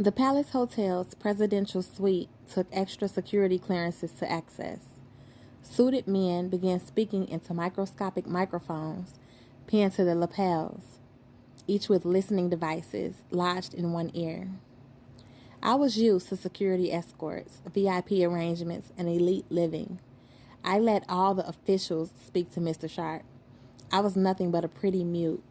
The Palace Hotel's presidential suite took extra security clearances to access. Suited men began speaking into microscopic microphones pinned to their lapels, each with listening devices lodged in one ear. I was used to security escorts, VIP arrangements, and elite living. I let all the officials speak to Mr. Sharp. I was nothing but a pretty mute.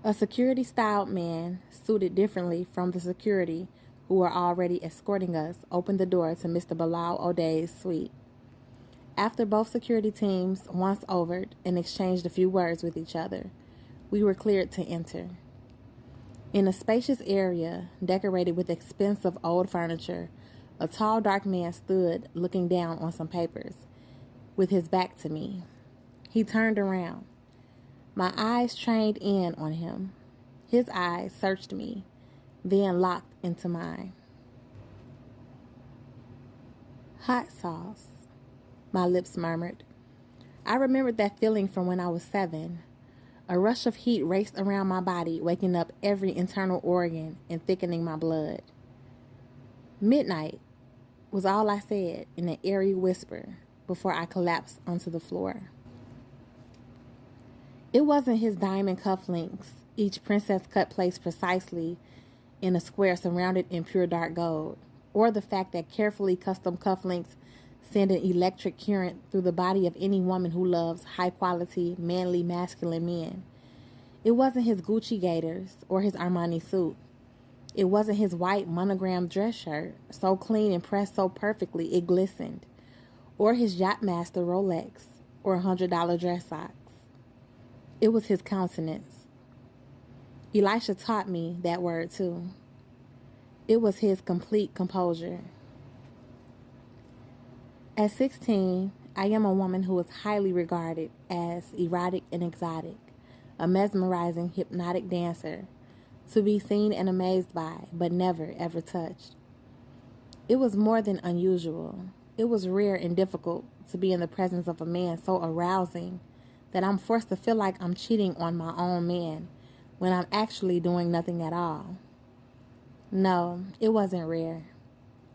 A security-styled man, suited differently from the security who were already escorting us, opened the door to Mr. Bilal O'Day's suite. After both security teams once overed and exchanged a few words with each other, we were cleared to enter. In a spacious area, decorated with expensive old furniture, a tall, dark man stood looking down on some papers, with his back to me. He turned around. My eyes trained in on him. His eyes searched me, then locked into mine. Hot sauce, my lips murmured. I remembered that feeling from when I was 7. A rush of heat raced around my body, waking up every internal organ and thickening my blood. Midnight was all I said in an eerie whisper before I collapsed onto the floor. It wasn't his diamond cufflinks, each princess cut placed precisely in a square surrounded in pure dark gold, or the fact that carefully custom cufflinks send an electric current through the body of any woman who loves high-quality, manly, masculine men. It wasn't his Gucci gaiters or his Armani suit. It wasn't his white monogrammed dress shirt, so clean and pressed so perfectly it glistened, or his Yachtmaster Rolex or $100 dress socks. It was his countenance. Elisha taught me that word too. It was his complete composure. At 16, I am a woman who is highly regarded as erotic and exotic, a mesmerizing, hypnotic dancer, to be seen and amazed by, but never, ever touched. It was more than unusual. It was rare and difficult to be in the presence of a man so arousing that I'm forced to feel like I'm cheating on my own man when I'm actually doing nothing at all. No, it wasn't rare.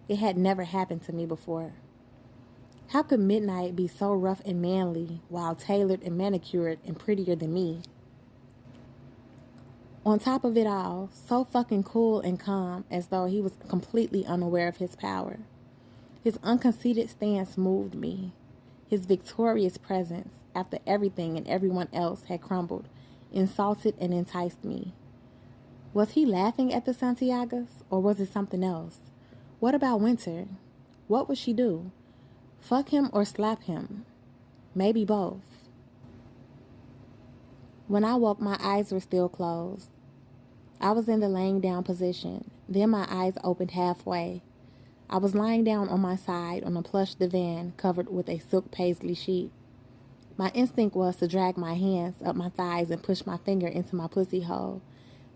It had never happened to me before. How could Midnight be so rough and manly while tailored and manicured and prettier than me? On top of it all, so fucking cool and calm as though he was completely unaware of his power. His unconceited stance moved me. His victorious presence, after everything and everyone else had crumbled, insulted and enticed me. Was he laughing at the Santiagas, or was it something else? What about Winter? What would she do? Fuck him or slap him? Maybe both. When I woke, my eyes were still closed. I was in the laying down position. Then my eyes opened halfway. I was lying down on my side on a plush divan covered with a silk paisley sheet. My instinct was to drag my hands up my thighs and push my finger into my pussy hole,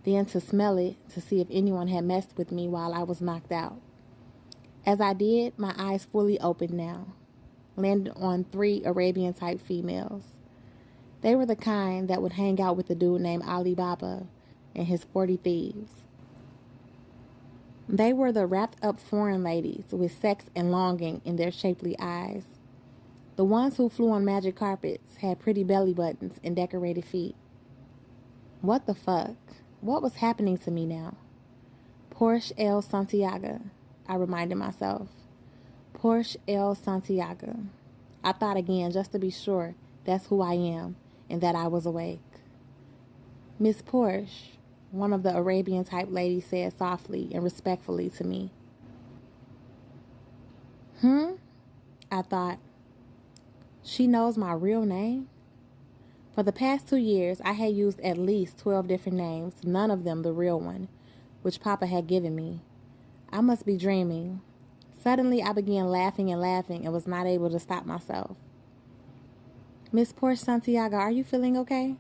then to smell it to see if anyone had messed with me while I was knocked out. As I did, my eyes fully opened now, landed on 3 Arabian-type females. They were the kind that would hang out with a dude named Ali Baba and his 40 thieves. They were the wrapped-up foreign ladies with sex and longing in their shapely eyes. The ones who flew on magic carpets had pretty belly buttons and decorated feet. What the fuck? What was happening to me now? Porsche Santiaga, I reminded myself. Porsche Santiaga. I thought again just to be sure that's who I am and that I was awake. Miss Porsche, one of the Arabian-type ladies said softly and respectfully to me. I thought. She knows my real name? For the past 2 years, I had used at least 12 different names, none of them the real one, which Papa had given me. I must be dreaming. Suddenly, I began laughing and was not able to stop myself. Miss Porsche Santiaga, are you feeling okay?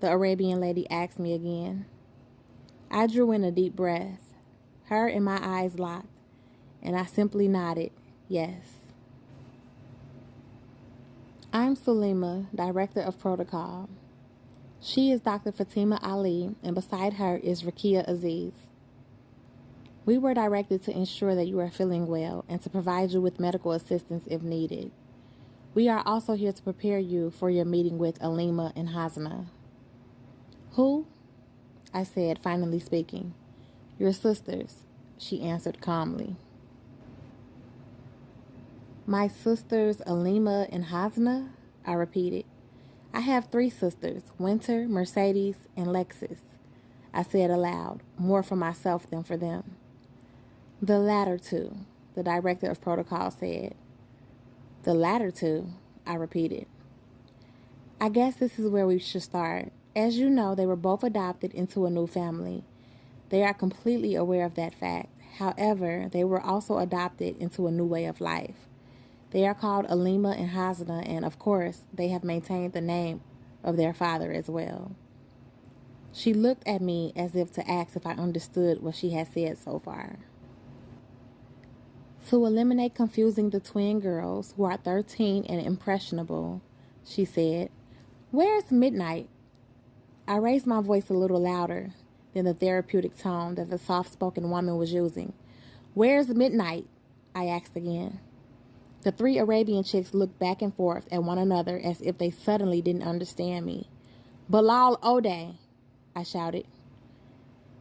The Arabian lady asked me again. I drew in a deep breath. Her and my eyes locked, and I simply nodded, yes. I'm Sulima, Director of Protocol. She is Dr. Fatima Ali, and beside her is Rakia Aziz. We were directed to ensure that you are feeling well and to provide you with medical assistance if needed. We are also here to prepare you for your meeting with Alima and Hasna." "Who?" I said, finally speaking. "Your sisters," she answered calmly. "My sisters Alima and Hasna?" I repeated. "I have 3 sisters, Winter, Mercedes, and Lexus," I said aloud, more for myself than for them. "The latter 2, the director of protocol said. "The latter 2, I repeated. "I guess this is where we should start. As you know, they were both adopted into a new family. They are completely aware of that fact. However, they were also adopted into a new way of life. They are called Alima and Hasna, and of course, they have maintained the name of their father as well." She looked at me as if to ask if I understood what she had said so far. "To eliminate confusing the twin girls, who are 13 and impressionable," she said, "where's Midnight?" I raised my voice a little louder than the therapeutic tone that the soft-spoken woman was using. "Where's Midnight?" I asked again. The 3 Arabian chicks looked back and forth at one another as if they suddenly didn't understand me. "Bilal Ode," I shouted.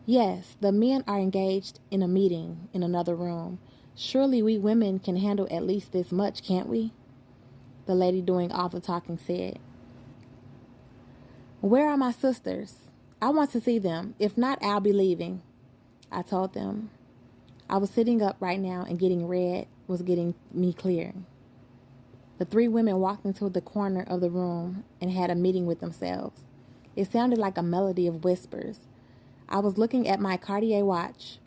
"Yes, the men are engaged in a meeting in another room. Surely we women can handle at least this much, can't we?" the lady doing all the talking said. "Where are my sisters? I want to see them. If not, I'll be leaving," I told them. I was sitting up right now, and getting red was getting me clear. The 3 women walked into the corner of the room and had a meeting with themselves. It sounded like a melody of whispers. I was looking at my Cartier watch,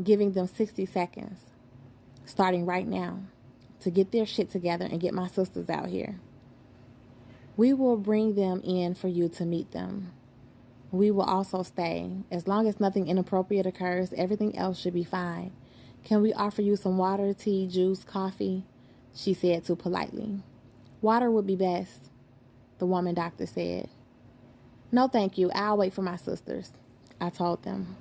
giving them 60 seconds, starting right now, to get their shit together and get my sisters out here. "We will bring them in for you to meet them. We will also stay. As long as nothing inappropriate occurs, everything else should be fine. Can we offer you some water, tea, juice, coffee?" she said too politely. "Water would be best," the woman doctor said. "No, thank you. I'll wait for my sisters," I told them.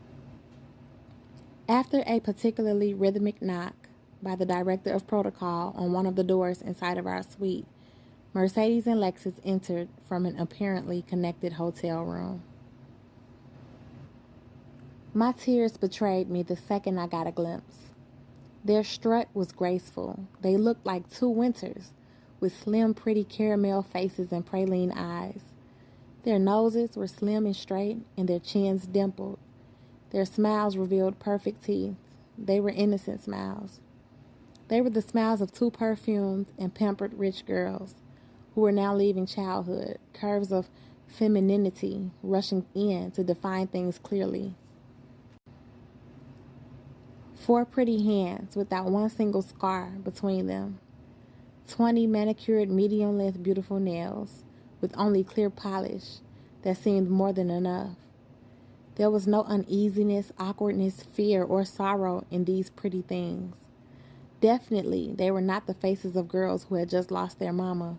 After a particularly rhythmic knock by the director of protocol on one of the doors inside of our suite, Mercedes and Lexus entered from an apparently connected hotel room. My tears betrayed me the second I got a glimpse. Their strut was graceful. They looked like 2 Winters, with slim, pretty caramel faces and praline eyes. Their noses were slim and straight, and their chins dimpled. Their smiles revealed perfect teeth. They were innocent smiles. They were the smiles of 2 perfumed and pampered rich girls who were now leaving childhood, curves of femininity rushing in to define things clearly. 4 pretty hands without one single scar between them. 20 manicured medium-length beautiful nails with only clear polish that seemed more than enough. There was no uneasiness, awkwardness, fear, or sorrow in these pretty things. Definitely, they were not the faces of girls who had just lost their mama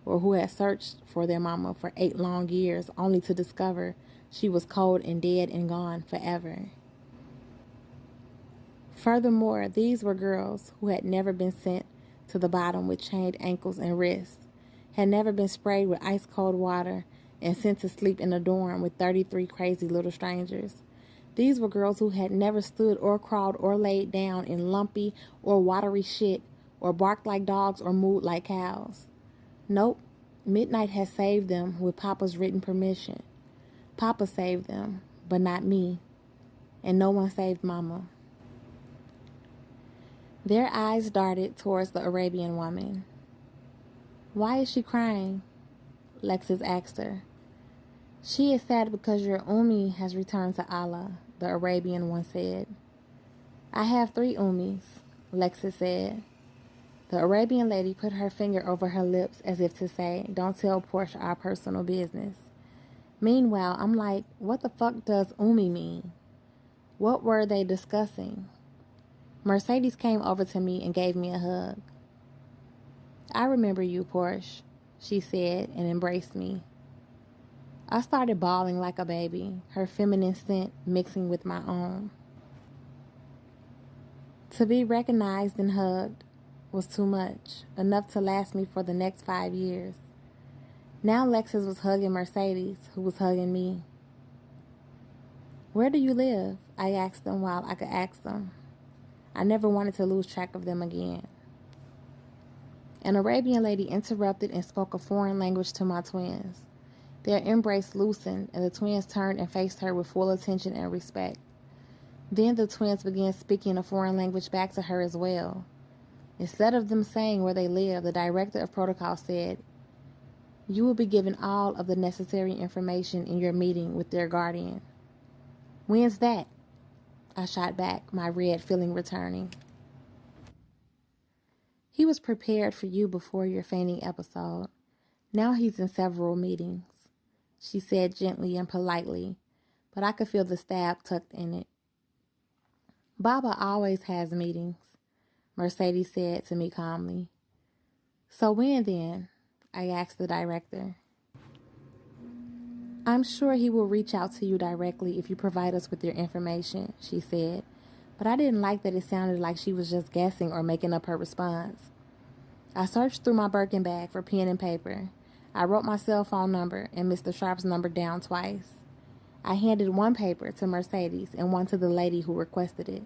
or who had searched for their mama for 8 long years only to discover she was cold and dead and gone forever. Furthermore, these were girls who had never been sent to the bottom with chained ankles and wrists, had never been sprayed with ice-cold water and sent to sleep in a dorm with 33 crazy little strangers. These were girls who had never stood or crawled or laid down in lumpy or watery shit or barked like dogs or mooed like cows. Nope, Midnight had saved them with Papa's written permission. Papa saved them, but not me, and no one saved Mama. Their eyes darted towards the Arabian woman. "Why is she crying?" Lexus asked her. "She is sad because your Ummi has returned to Allah," the Arabian one said. "I have 3 Ummis," Lexus said. The Arabian lady put her finger over her lips as if to say, "Don't tell Porsche our personal business." Meanwhile, I'm like, what the fuck does Ummi mean? What were they discussing? Mercedes came over to me and gave me a hug. "I remember you, Porsche," she said, and embraced me. I started bawling like a baby, her feminine scent mixing with my own. To be recognized and hugged was too much, enough to last me for the next 5 years. Now Lexus was hugging Mercedes, who was hugging me. "Where do you live?" I asked them while I could ask them. I never wanted to lose track of them again. An Arabian lady interrupted and spoke a foreign language to my twins. Their embrace loosened, and the twins turned and faced her with full attention and respect. Then the twins began speaking a foreign language back to her as well. Instead of them saying where they live, the director of protocol said, "You will be given all of the necessary information in your meeting with their guardian." "When's that?" I shot back, my red feeling returning. "He was prepared for you before your fainting episode. Now he's in several meetings," she said gently and politely, but I could feel the stab tucked in it. "Baba always has meetings," Mercedes said to me calmly. "So when then?" I asked the director. "I'm sure he will reach out to you directly if you provide us with your information," she said, but I didn't like that it sounded like she was just guessing or making up her response. I searched through my Birkin bag for pen and paper. I wrote my cell phone number and Mr. Sharp's number down twice. I handed one paper to Mercedes and one to the lady who requested it.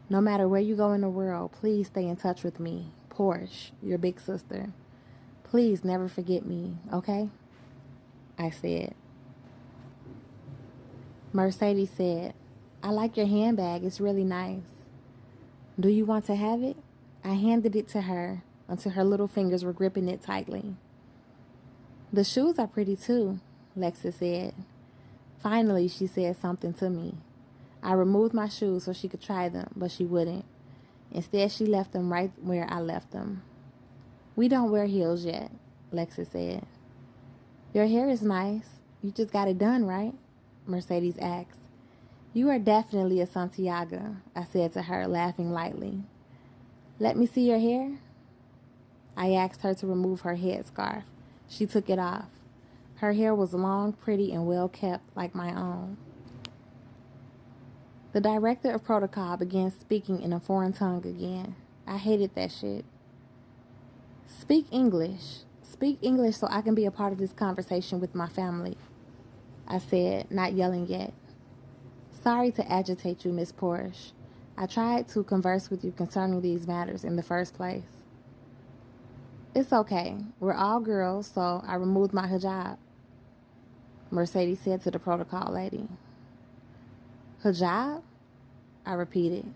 "No matter where you go in the world, please stay in touch with me. Porsche, your big sister. Please never forget me, okay?" I said. Mercedes said, "I like your handbag. It's really nice. Do you want to have it?" I handed it to her until her little fingers were gripping it tightly. "The shoes are pretty too," Lexus said. Finally, she said something to me. I removed my shoes so she could try them, but she wouldn't. Instead, she left them right where I left them. "We don't wear heels yet," Lexus said. "Your hair is nice. You just got it done, right?" Mercedes asked. "You are definitely a Santiaga," I said to her, laughing lightly. "Let me see your hair?" I asked her to remove her headscarf. She took it off. Her hair was long, pretty, and well kept, like my own. The director of protocol began speaking in a foreign tongue again. I hated that shit. Speak English so I can be a part of this conversation with my family," I said, not yelling yet. "Sorry to agitate you, Miss Porsche. I tried to converse with you concerning these matters in the first place." "It's okay. We're all girls, so I removed my hijab," Mercedes said to the protocol lady. "Hijab?" I repeated.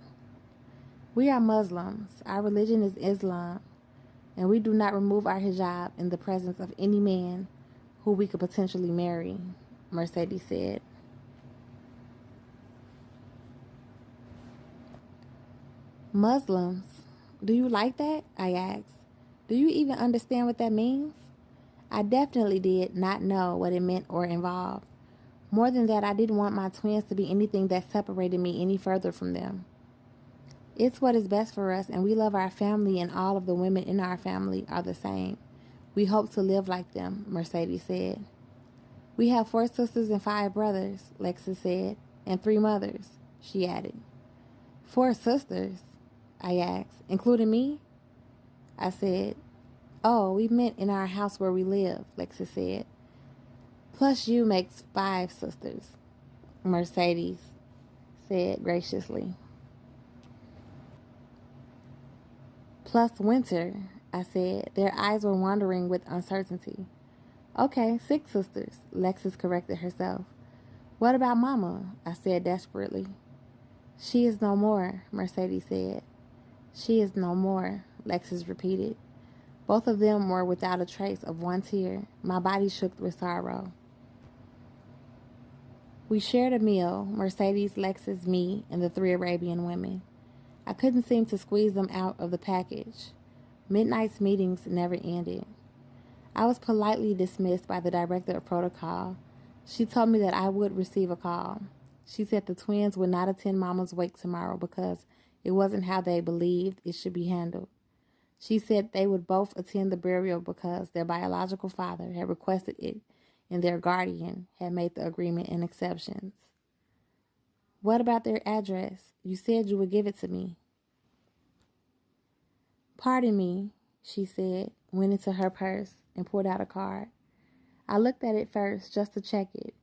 "We are Muslims. Our religion is Islam, and we do not remove our hijab in the presence of any man who we could potentially marry," Mercedes said. "Muslims? Do you like that?" I asked. "Do you even understand what that means?" I definitely did not know what it meant or involved. More than that, I didn't want my twins to be anything that separated me any further from them. "It's what is best for us, and we love our family, and all of the women in our family are the same. We hope to live like them," Mercedes said. "We have 4 sisters and 5 brothers," Lexus said, "and 3 mothers," she added. "4 sisters?" I asked. "Including me?" I said. "Oh, we meant in our house where we live," Lexus said. "Plus you makes 5 sisters," Mercedes said graciously. "Plus Winter," I said. Their eyes were wandering with uncertainty. "Okay, 6 sisters," Lexus corrected herself. "What about Mama?" I said desperately. "She is no more," Mercedes said. "She is no more," Lexus repeated. Both of them were without a trace of one tear. My body shook with sorrow. We shared a meal, Mercedes, Lexus, me, and the 3 Arabian women. I couldn't seem to squeeze them out of the package. Midnight's meetings never ended. I was politely dismissed by the director of protocol. She told me that I would receive a call. She said the twins would not attend Mama's wake tomorrow because it wasn't how they believed it should be handled. She said they would both attend the burial because their biological father had requested it and their guardian had made the agreement and exceptions. "What about their address? You said you would give it to me," "Pardon me," she said, went into her purse, and pulled out a card. I looked at it first just to check it.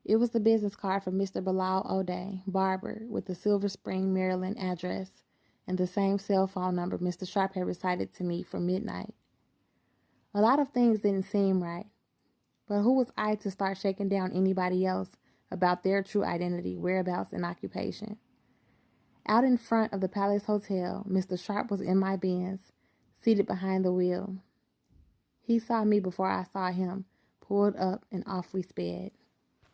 It was the business card for Mr. Bilal O'Day, barber, with the Silver Spring, Maryland address and the same cell phone number Mr. Sharp had recited to me for midnight. A lot of things didn't seem right, but who was I to start shaking down anybody else about their true identity, whereabouts, and occupation? Out in front of the Palace Hotel, Mr. Sharp was in my Benz, seated behind the wheel. He saw me before I saw him, pulled up, and off we sped.